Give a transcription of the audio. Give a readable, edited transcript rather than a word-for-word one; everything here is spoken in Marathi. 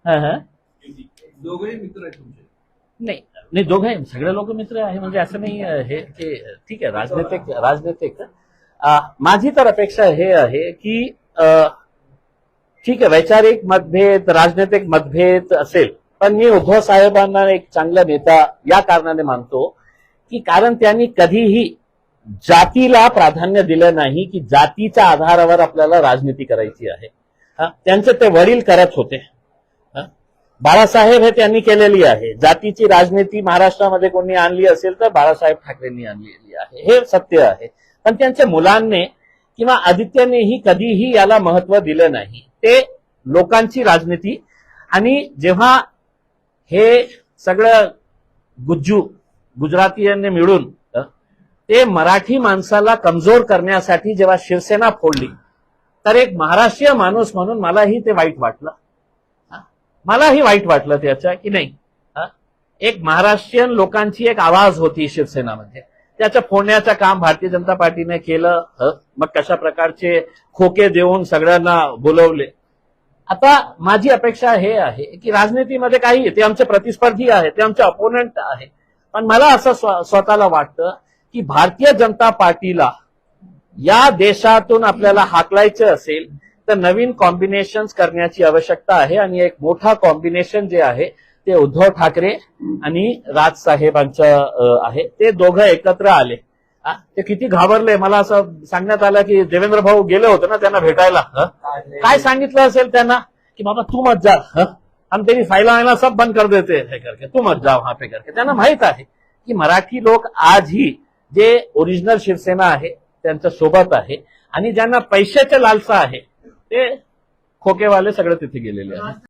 हा हा दोघेही मित्र आहेत तुमचे? नाही नाही, दोघे सगळे लोक मित्र आहे म्हणजे असं नाही हे की ठीक आहे. राजनीतिक माझी तर अपेक्षा हे आहे की ठीक आहे, वैचारिक मतभेद, राजनैतिक मतभेद असेल, पण मी उद्धव साहेबांना एक चांगला नेता या कारणाने मानतो की कारण त्यांनी कधीही जातीला प्राधान्य दिलं नाही की जातीच्या आधारावर आपल्याला राजनीती करायची आहे. त्यांचे ते वडील करत होते. बाळासाहेब हे त्यांनी केलेली आहे. जातीची राजनीती महाराष्ट्रामध्ये कोणी आणली असेल तर बाळासाहेब ठाकरेंनी आणलेली आहे, हे सत्य आहे. पण त्यांच्या मुलांनी किंवा आदित्यनेही कधीही याला महत्व दिलं नाही. ते लोकांची राजनीती, आणि जेव्हा हे सगळं गुजरातीयांनी मिळून ते मराठी माणसाला कमजोर करण्यासाठी जेव्हा शिवसेना फोडली, तर एक महाराष्ट्रीय माणूस म्हणून मलाही ते वाईट वाटलं. मलाही वाईट वाटलं त्याच्या की नाही, एक महाराष्ट्रीयन लोकांची एक आवाज होती शिवसेनामध्ये, त्याचं फोडण्याचं काम भारतीय जनता पार्टीने केलं. मग कशा प्रकारचे खोके देऊन सगळ्यांना बोलवले. आता माझी अपेक्षा हे आहे की राजनीतीमध्ये काही ते आमचे प्रतिस्पर्धी आहेत, ते आमचे अपोनंट आहे, पण मला असं स्वतःला वाटतं की भारतीय जनता पार्टीला या देशातून आपल्याला हाकलायचं असेल तर नवीन कॉम्बिनेशन्स करण्याची आवश्यकता आहे. आणि एक मोठा कॉम्बिनेशन जे आहे ते उद्धव ठाकरे आणि राजसाहेबांचं आहे. ते दोघं एकत्र आले. ते किती घाबरले. मला असं सांगण्यात आलं की देवेंद्र भाऊ गेले होते ना त्यांना भेटायला. काय सांगितलं असेल त्यांना की बाबा तू मत जा, हम तेरी फाइल आना सब बंद कर देते हे करके, तू मत जा वहां पे करके. त्यांना माहित आहे की मराठी लोक आजही जे ओरिजिनल शिवसेना आहे त्यांच्या सोबत आहे, आणि ज्यांना पैशाचे लालसा आहे ते खोकेवाले सगळे तिथे गेलेले आहेत.